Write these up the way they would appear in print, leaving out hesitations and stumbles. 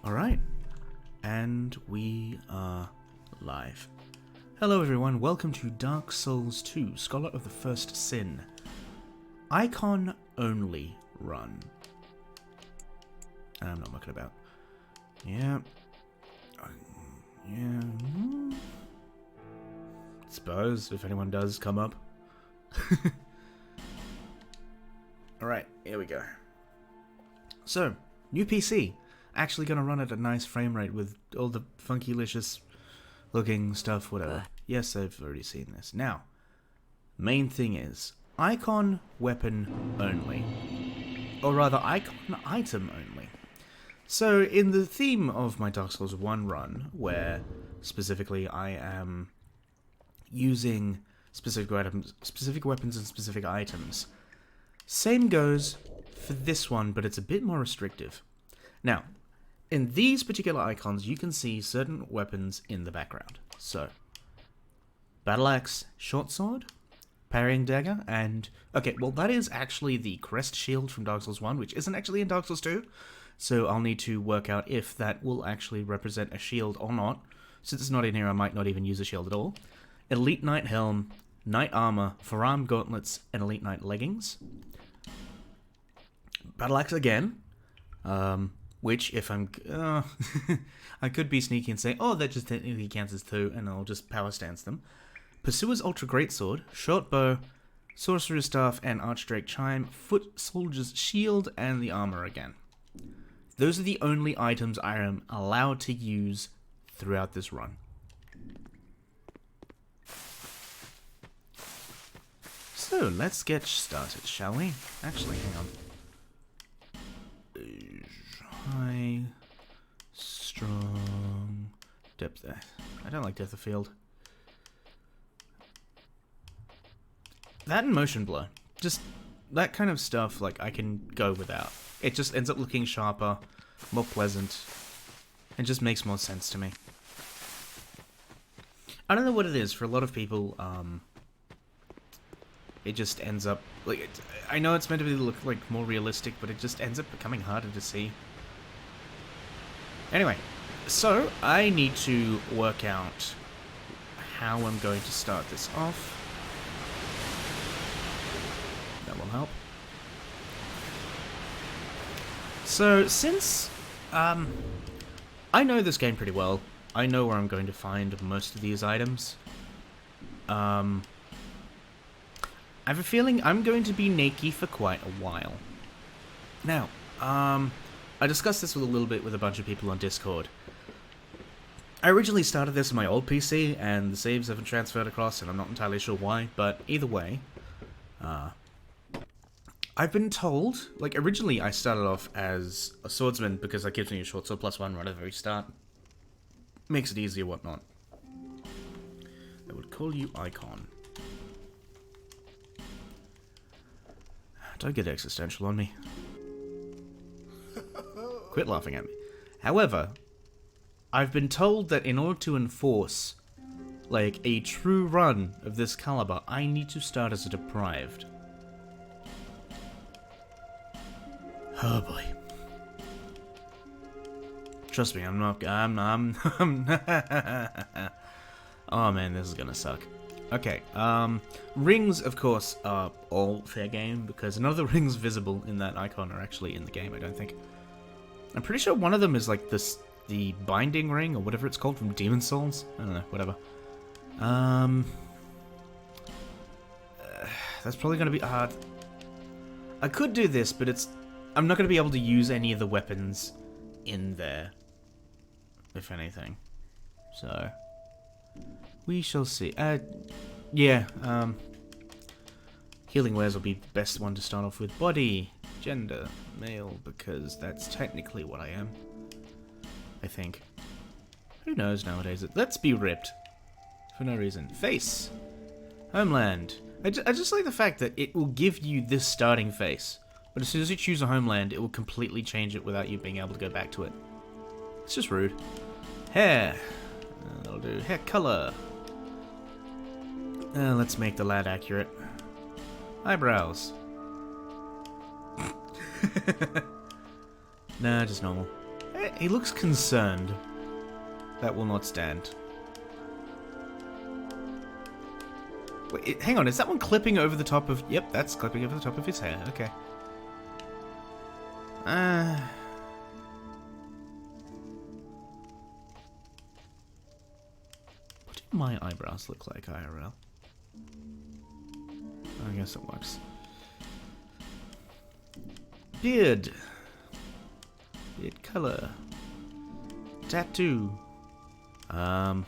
Alright, and we are live. Hello everyone, welcome to Dark Souls 2, Scholar of the First Sin. Icon only run. I'm not mucking about. Yeah. Suppose, if anyone does come up. Alright, here we go. So, new PC. Actually gonna run at a nice frame rate with all the funky-licious looking stuff, whatever. Yes, I've already seen this. Now, main thing is, icon weapon only. Or rather, icon item only. So, in the theme of my Dark Souls 1 run, where specifically I am using specific weapons and specific items, same goes for this one, but it's a bit more restrictive. Now, in these particular icons, you can see certain weapons in the background. So, battle axe, short sword, parrying dagger, and... okay, well that is actually the crest shield from Dark Souls 1, which isn't actually in Dark Souls 2. So I'll need to work out if that will actually represent a shield or not. Since it's not in here, I might not even use a shield at all. Elite Knight helm, Knight armor, forearm gauntlets, and Elite Knight leggings. Battle axe again. Which, if I'm... I could be sneaky and say, oh, that just technically counts as 2, and I'll just power stance them. Pursuer's Ultra Greatsword, Short Bow, Sorcerer's Staff, and Archdrake Chime, Foot Soldier's Shield, and the armor again. Those are the only items I am allowed to use throughout this run. So, let's get started, shall we? Actually, hang on. High, strong, depth. I don't like depth of field. That and motion blur. Just that kind of stuff, like, I can go without. It just ends up looking sharper, more pleasant, and just makes more sense to me. I don't know what it is. For a lot of people, it just ends up... like, I know it's meant to look like more realistic, but it just ends up becoming harder to see. Anyway, so I need to work out how I'm going to start this off. That will help. So, since I know this game pretty well, I know where I'm going to find most of these items. I have a feeling I'm going to be naked for quite a while. Now, I discussed this with a little bit with a bunch of people on Discord. I originally started this on my old PC, and the saves haven't transferred across, and I'm not entirely sure why, but either way, I've been told, like, originally I started off as a swordsman, because that gives me a short sword +1 right at the very start. Makes it easier, whatnot. I would call you Icon. Don't get existential on me. Quit laughing at me. However, I've been told that in order to enforce, like, a true run of this caliber, I need to start as a deprived. Oh boy. Trust me, I'm not... Oh man, this is gonna suck. Okay, rings, of course, are all fair game, because none of the rings visible in that icon are actually in the game, I don't think. I'm pretty sure one of them is, like, the binding ring, or whatever it's called, from Demon Souls? I don't know, whatever. That's probably gonna be hard. I could do this, but I'm not gonna be able to use any of the weapons in there, if anything. So... we shall see. Yeah, healing wares will be the best one to start off with. Body, gender, male, because that's technically what I am. I think. Who knows nowadays? Let's be ripped. For no reason. Face. Homeland. I just like the fact that it will give you this starting face. But as soon as you choose a homeland, it will completely change it without you being able to go back to it. It's just rude. Hair. That'll do. Hair color. Let's make the lad accurate. Eyebrows. Nah, just normal. He looks concerned. That will not stand. Wait, hang on, is that one clipping over the top of... Yep, that's clipping over the top of his hair. Okay. What do my eyebrows look like, IRL? I guess it works. Beard. Beard color. Tattoo. Nah.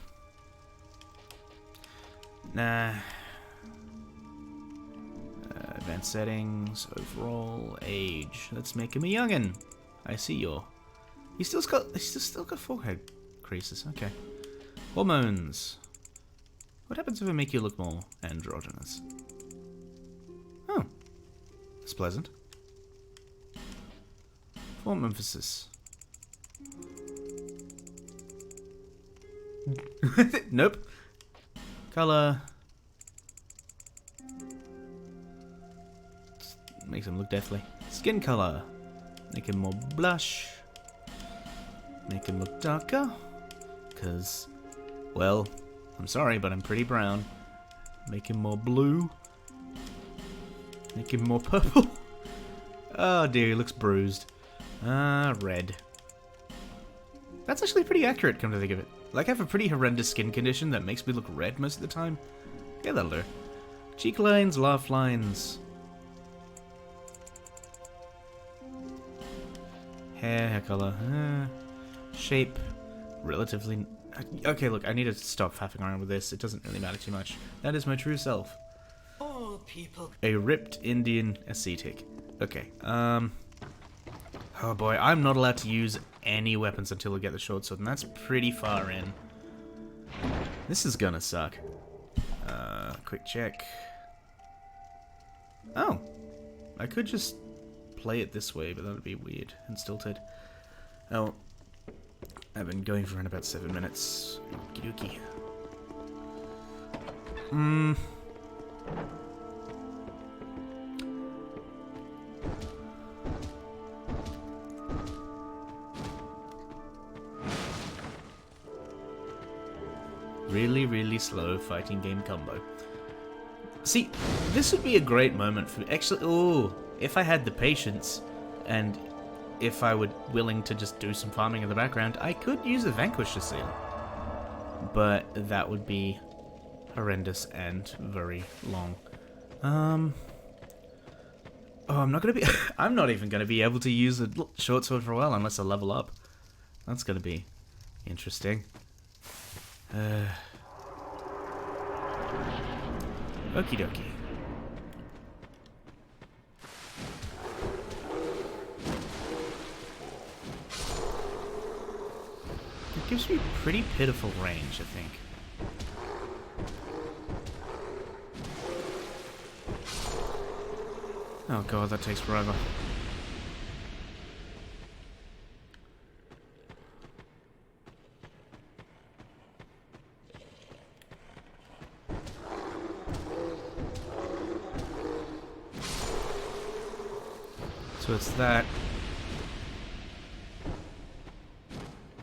Advanced settings, overall, age. Let's make him a youngin'. I see your. He's still got forehead creases. Okay. Hormones. What happens if I make you look more androgynous? Oh, that's pleasant. Form emphasis. Nope. Color. Makes him look deathly. Skin color. Make him more blush. Make him look darker. Because, well, I'm sorry, but I'm pretty brown. Make him more blue. Make him more purple. Oh dear, he looks bruised. Red. That's actually pretty accurate, come to think of it. Like, I have a pretty horrendous skin condition that makes me look red most of the time. Yeah, that'll do. Cheek lines, laugh lines. Hair color. Shape. Relatively... Okay, look, I need to stop faffing around with this. It doesn't really matter too much. That is my true self. All people. A ripped Indian ascetic. Okay, oh boy, I'm not allowed to use any weapons until I get the short sword, and that's pretty far in. This is gonna suck. Quick check. Oh, I could just play it this way, but that would be weird and stilted. Oh, I've been going for around about 7 minutes. Okie dokie. Really, really slow fighting game combo. See, this would be a great moment for actually. Oh, if I had the patience, and if I were willing to just do some farming in the background, I could use a Vanquisher Seal. But that would be horrendous and very long. Oh, I'm not gonna be. I'm not even gonna be able to use a short sword for a while unless I level up. That's gonna be interesting. Okie dokie. It gives me pretty pitiful range, I think. Oh god, that takes forever. So it's that.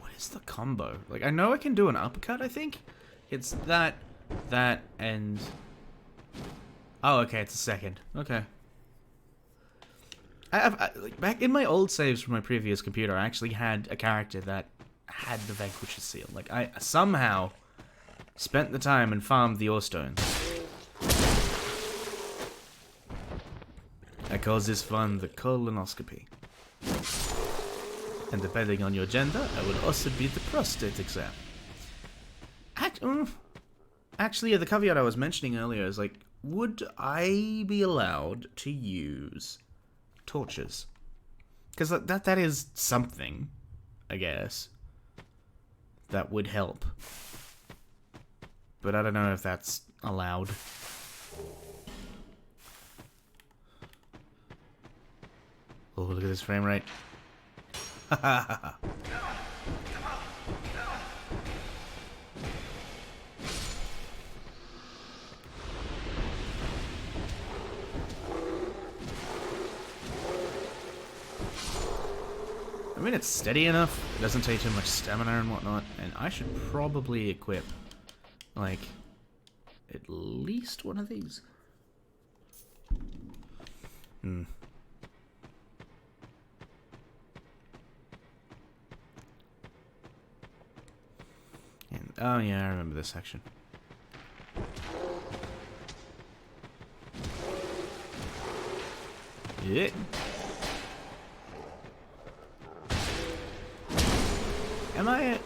What is the combo? Like, I know I can do an uppercut, I think. It's that, and... Oh, okay, it's a second. Okay. Like, back in my old saves from my previous computer, I actually had a character that had the Vanquisher Seal. Like, I somehow spent the time and farmed the ore stones. I call this one the colonoscopy. And depending on your gender, I will also be the prostate exam. Actually, the caveat I was mentioning earlier is like, would I be allowed to use torches? Because that is something, I guess, that would help. But I don't know if that's allowed. Oh, look at this frame rate. I mean, it's steady enough. It doesn't take too much stamina and whatnot. And I should probably equip, like, at least one of these. Hmm. And, oh yeah, I remember this section. Yeah.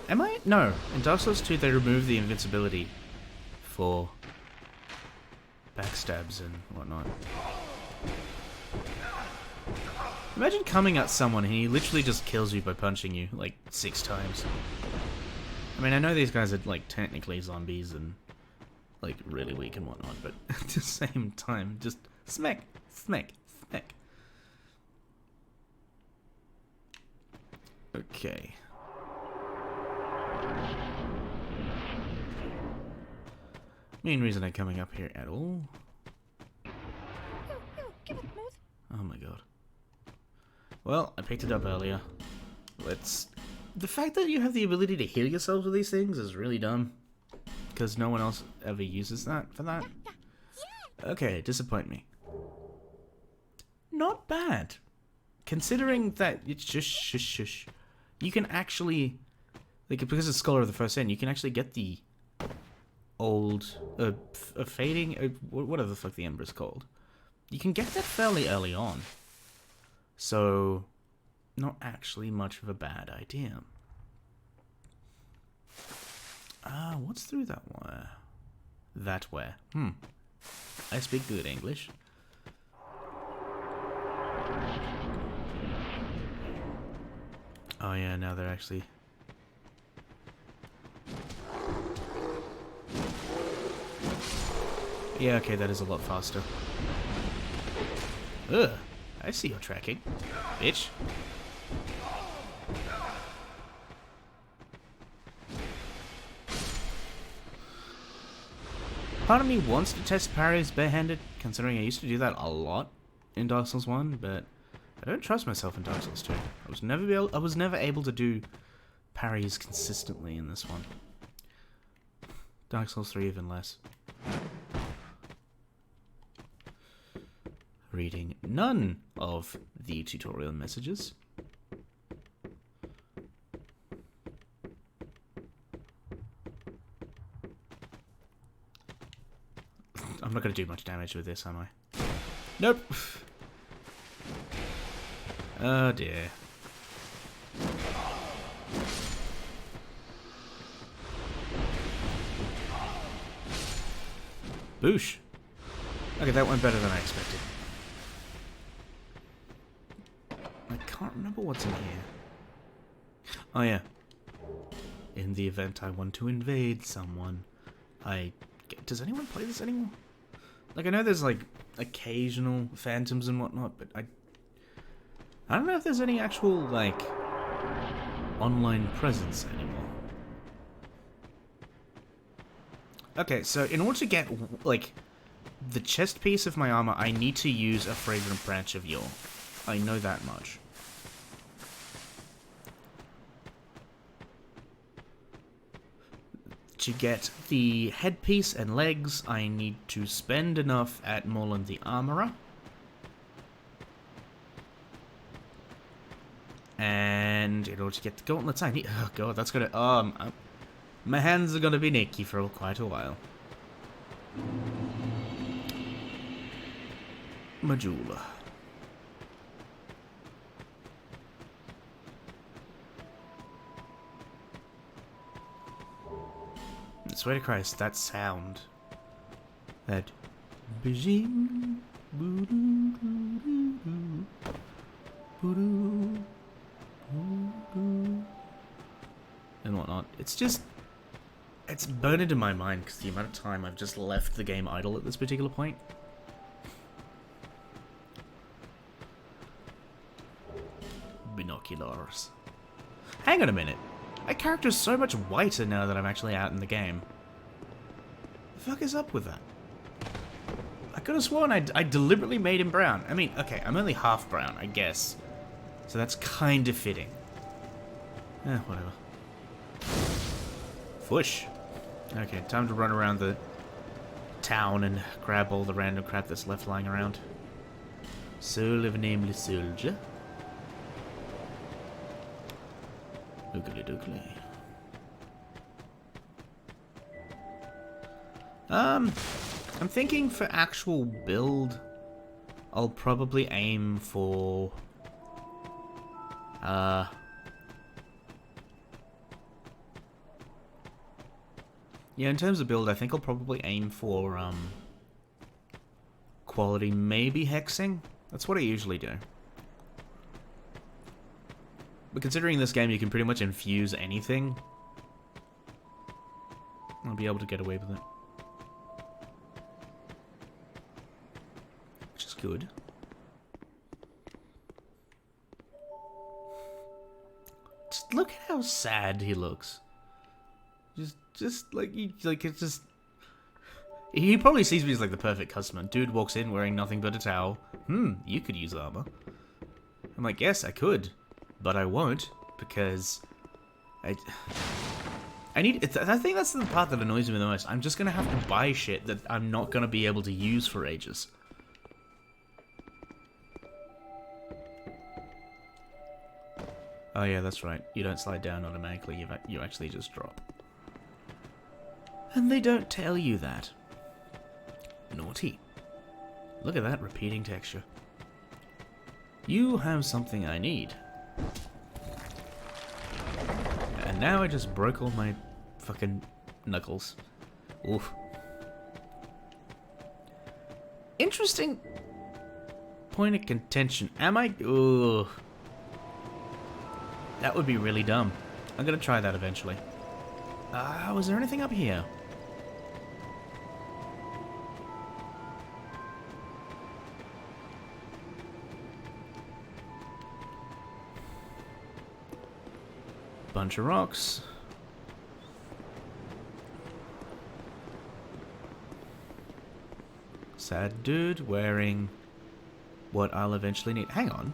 Am I? No. In Dark Souls 2, they removed the invincibility for backstabs and whatnot. Imagine coming at someone and he literally just kills you by punching you, like, 6 times. I mean, I know these guys are, like, technically zombies and, like, really weak and whatnot, but at the same time, just smack, smack, smack. Okay. Main reason I'm coming up here at all. Oh my god. Well, I picked it up earlier. Let's... The fact that you have the ability to heal yourself with these things is really dumb. Because no one else ever uses that for that. Okay, disappoint me. Not bad. Considering that it's just shush. You can actually... Like, because it's Scholar of the First End, you can actually get the old... fading... whatever the fuck the Ember is called. You can get that fairly early on. So... Not actually much of a bad idea. What's through that wire? That wire. I speak good English. Oh yeah, now they're actually... Yeah, okay, that is a lot faster. Ugh, I see your tracking, bitch. Part of me wants to test parries barehanded, considering I used to do that a lot in Dark Souls 1, but I don't trust myself in Dark Souls 2. I was never able to do parries consistently in this one. Dark Souls 3 even less. Reading none of the tutorial messages. I'm not going to do much damage with this, am I? Nope. Oh dear. Boosh. Okay, that went better than I expected. I can't remember what's in here. Oh yeah. In the event I want to invade someone, does anyone play this anymore? Like, I know there's, like, occasional phantoms and whatnot, but I don't know if there's any actual, like, online presence anymore. Okay, so in order to get, like, the chest piece of my armor, I need to use a fragrant branch of yore. I know that much. To get the headpiece and legs, I need to spend enough at Morland the Armorer. And in order to get the gauntlets, I need... Oh god, that's gonna... my hands are gonna be naked for quite a while. Majula. I swear to Christ, that sound. That... Bijing... And whatnot. It's just... It's burned into my mind because the amount of time I've just left the game idle at this particular point. Binoculars. Hang on a minute. My character's so much whiter now that I'm actually out in the game. The fuck is up with that? I could have sworn I deliberately made him brown. I mean, okay, I'm only half brown, I guess. So that's kind of fitting. Whatever. Fush. Okay, time to run around the town and grab all the random crap that's left lying around. Soul of a nameless soldier. Oogly doogly. I'm thinking for actual build, I'll probably aim for yeah, in terms of build, I think I'll probably aim for quality, maybe hexing. That's what I usually do. But considering this game you can pretty much infuse anything, I'll be able to get away with it. Which is good. Just look at how sad he looks. Just like it's just. He probably sees me as like the perfect customer. Dude walks in wearing nothing but a towel. You could use armor. I'm like, yes, I could, but I won't because I need. I think that's the part that annoys me the most. I'm just gonna have to buy shit that I'm not gonna be able to use for ages. Oh yeah, that's right. You don't slide down automatically. You actually just drop. And they don't tell you that. Naughty. Look at that repeating texture. You have something I need. And now I just broke all my fucking knuckles. Oof. Interesting point of contention. Am I... Ugh. That would be really dumb. I'm gonna try that eventually. Was there anything up here? Bunch of rocks. Sad dude wearing what I'll eventually need. Hang on.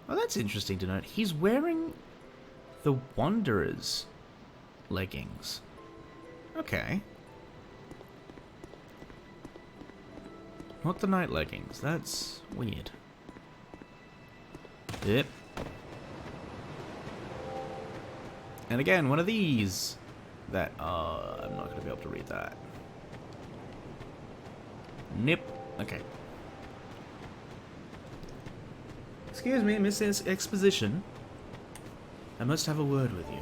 Oh, that's interesting to note. He's wearing the Wanderer's leggings. Okay. Not the night leggings. That's weird. Yep. And again, one of these that, I'm not going to be able to read that. Nip. Okay. Excuse me, Miss Exposition. I must have a word with you.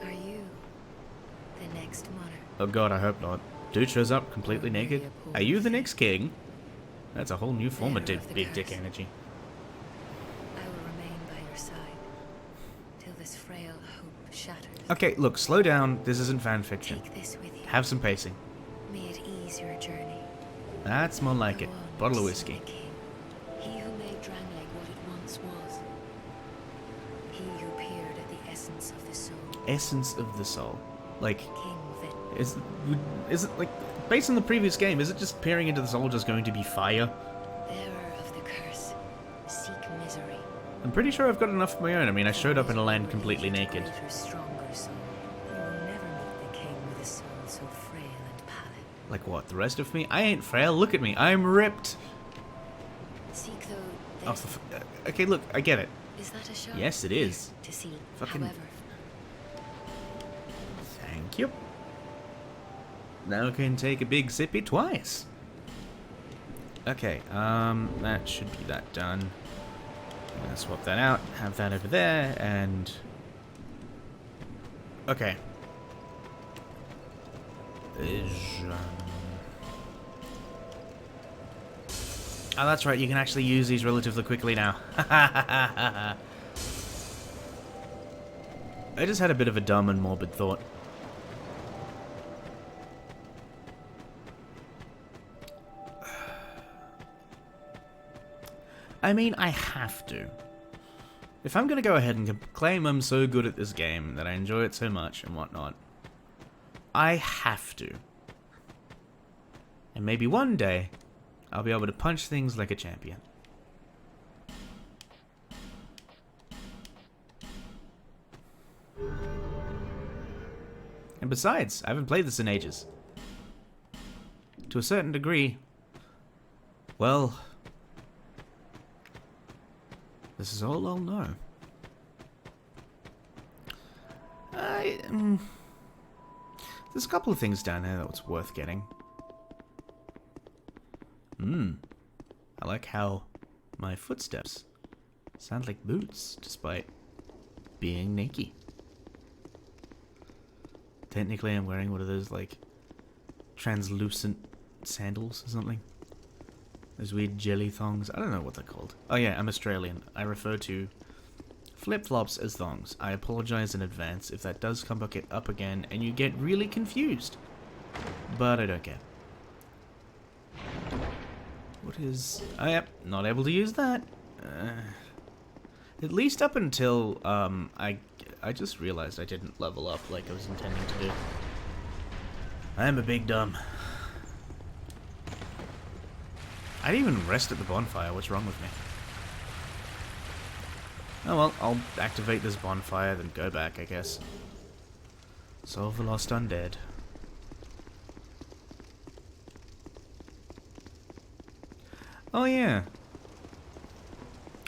Are you the next monarch? Oh god, I hope not. Dude shows up completely naked. Are you the next king? That's a whole new form of big dick energy. I will remain by your side till this frail hope shatters. Okay, look, slow down. This isn't fan fiction. Take this with you. Have some pacing. May it ease your journey. That's more like Go it. on, Bottle of son whiskey. King. He who made Drangleic what it once was. He who peered at the essence of the soul. Essence of the soul. Like, King Vit. is it like, based on the previous game, is it just peering into the soul just going to be fire? Bearer of the curse. Seek misery. I'm pretty sure I've got enough of my own. I mean, I showed up in a land completely naked. Greater, stronger soul. You will never meet the king with a soul so frail and pallid. Like what, the rest of me? I ain't frail, look at me, I'm ripped! Seek though. Oh, there's- okay, look, I get it. Is that a show? Yes, it is. To see. Fucking- However, Thank you. Now I can take a big sippy twice. Okay, that should be that done. I'm gonna swap that out, have that over there, and... Okay. Oh, that's right, you can actually use these relatively quickly now. I just had a bit of a dumb and morbid thought. I mean, I have to. If I'm gonna go ahead and claim I'm so good at this game, that I enjoy it so much and whatnot, I have to. And maybe one day, I'll be able to punch things like a champion. And besides, I haven't played this in ages. To a certain degree, well, this is all I'll know. There's a couple of things down there that's worth getting. I like how my footsteps sound like boots, despite being naked. Technically, I'm wearing one of those, like, translucent sandals or something. Those weird jelly thongs. I don't know what they're called. Oh yeah, I'm Australian. I refer to flip-flops as thongs. I apologize in advance if that does come up again and you get really confused. But I don't care. What is... Oh, yep, not able to use that. At least up until, I just realized I didn't level up like I was intending to do. I am a big dumb. I didn't even rest at the bonfire. What's wrong with me? Oh well, I'll activate this bonfire, then go back, I guess. Solve the lost undead. Oh yeah.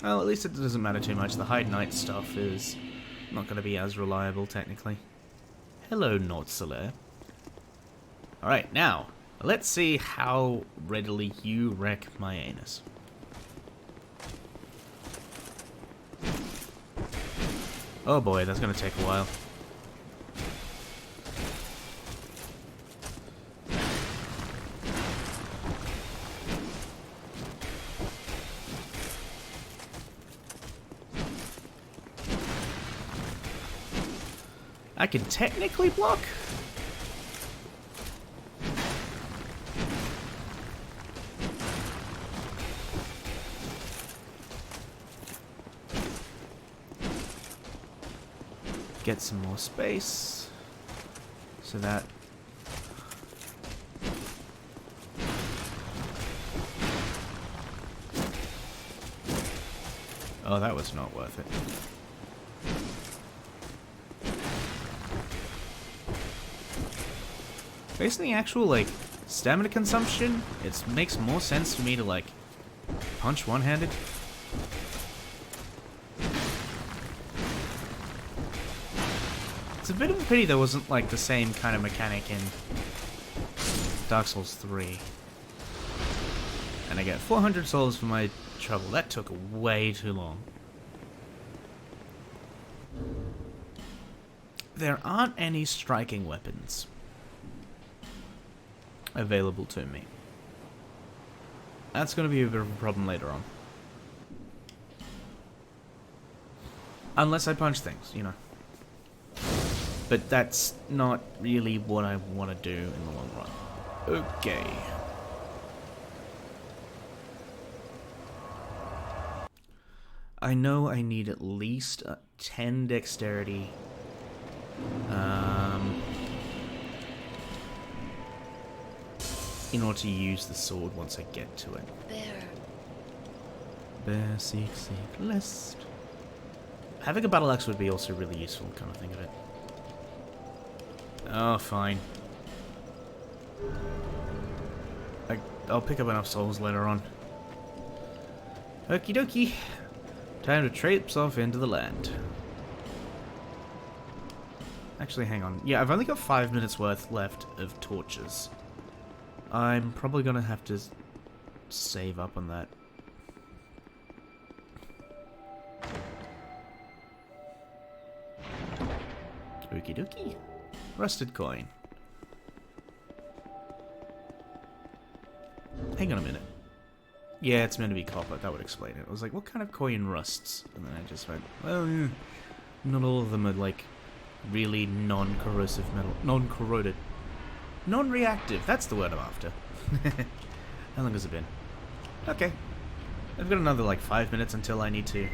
Well, at least it doesn't matter too much. The Hide Night stuff is not going to be as reliable, technically. Hello, Nordseler. Alright, now, let's see how readily you wreck my anus. Oh boy, that's going to take a while. I can technically block. Get some more space so that oh, that was not worth it. Based on the actual, like, stamina consumption, it makes more sense for me to, like, punch one-handed. It's a bit of a pity there wasn't, like, the same kind of mechanic in Dark Souls 3. And I get 400 souls for my trouble. That took way too long. There aren't any striking weapons available to me. That's going to be a bit of a problem later on. Unless I punch things, you know. But that's not really what I want to do in the long run. Okay. I know I need at least 10 dexterity. In order to use the sword once I get to it. Bear, seek, list. Having a battle axe would be also really useful, kind of think of it. Oh, fine. I'll pick up enough souls later on. Okie dokie. Time to traipse off into the land. Actually, hang on. Yeah, I've only got 5 minutes worth left of torches. I'm probably gonna have to save up on that. Okie dokie. Rusted coin. Hang on a minute. Yeah, it's meant to be copper. That would explain it. I was like, what kind of coin rusts? And then I just went, well, yeah, not all of them are like really non-corrosive metal. Non-corroded. Non-reactive. That's the word I'm after. How long has it been? Okay. I've got another like 5 minutes until I need to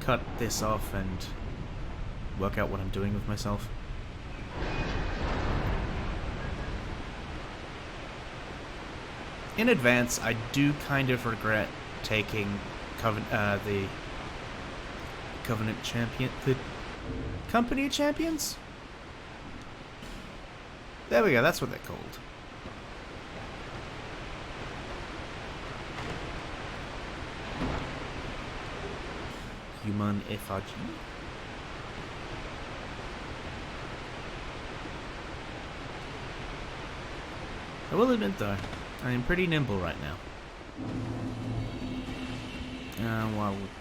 cut this off and work out what I'm doing with myself. In advance, I do kind of regret taking the Covenant Champion... the Company of Champions? There we go, that's what they're called. Human effigy. I will admit though, I am pretty nimble right now.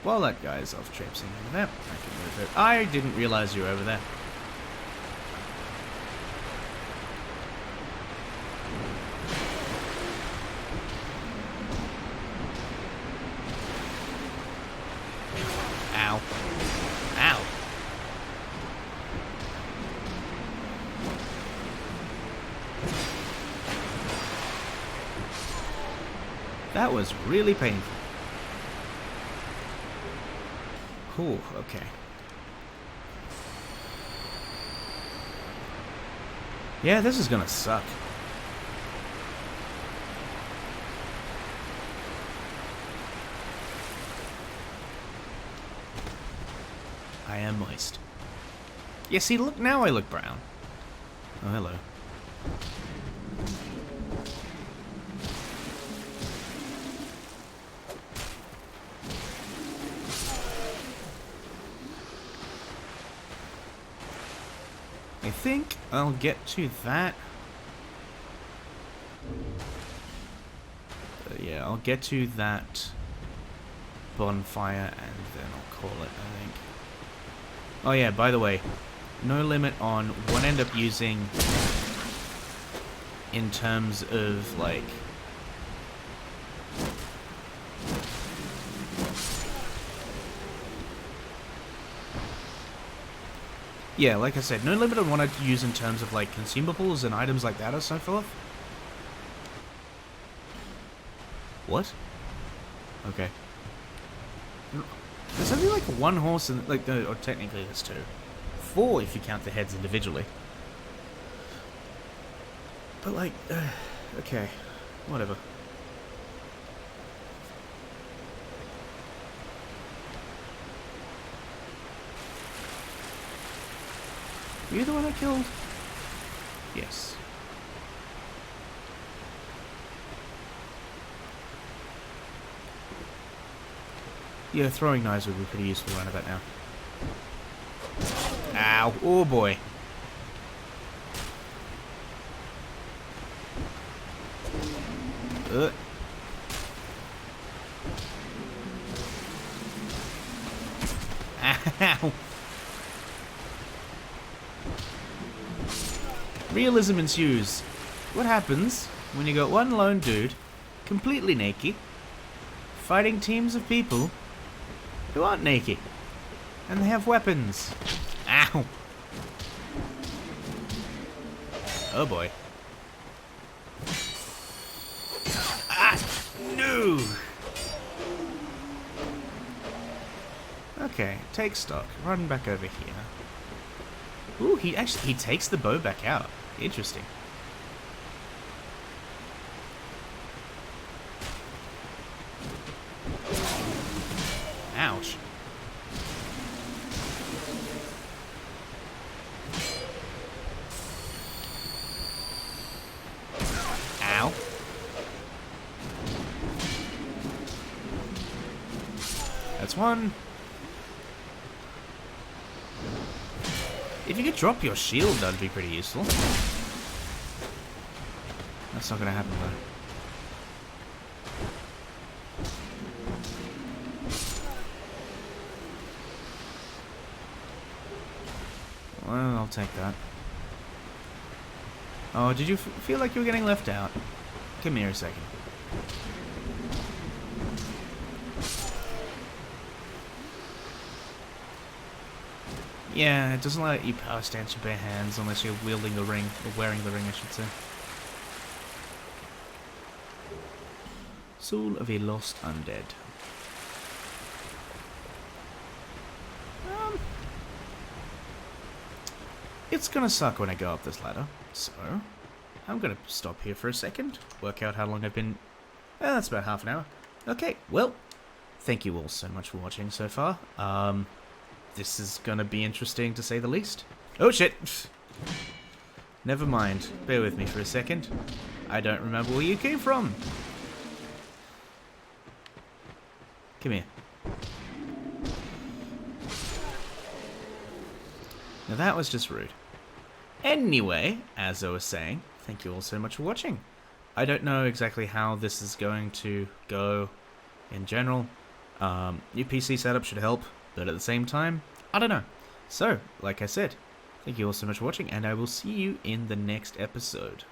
While that guy's off traipsing over there, I can move it. I didn't realize you were over there. Ow. Ow. That was really painful. Cool, okay. Yeah, this is gonna suck. I am moist. Yeah, see, look, now I look brown. Oh, hello. I think I'll get to that. Yeah, I'll get to that bonfire and then I'll call it, I think. Oh yeah, by the way, no limit on what I end up using in terms of, like... Yeah, like I said, no limit on what I use in terms of, like, consumables and items like that or so forth. What? Okay. There's only, like, one horse and, like, or technically there's two. 4 if you count the heads individually. But, like, okay. Whatever. Were you the one I killed? Yes. Yeah, throwing knives would be pretty useful around about now. Ow. Oh boy. Ow. Realism ensues. What happens when you got one lone dude, completely naked, fighting teams of people who aren't naked, and they have weapons? Ow! Oh boy. Ah! No! Okay, take stock. Run back over here. Ooh, he takes the bow back out. Interesting. Ouch. Ow. That's one. If you could drop your shield, that'd be pretty useful. That's not gonna happen though. Well, I'll take that. Oh, did you feel like you were getting left out? Come here a second. Yeah, it doesn't let you power stance your bare hands unless you're wielding the ring, or wearing the ring, I should say. Soul of a Lost Undead. It's gonna suck when I go up this ladder, so I'm gonna stop here for a second, work out how long I've been... that's about half an hour. Okay, well, thank you all so much for watching so far. This is gonna be interesting to say the least. Oh shit! Never mind. Bear with me for a second. I don't remember where you came from. Come here. Now that was just rude. Anyway, as I was saying, thank you all so much for watching. I don't know exactly how this is going to go in general. New PC setup should help, but at the same time, I don't know. So, like I said, thank you all so much for watching, and I will see you in the next episode.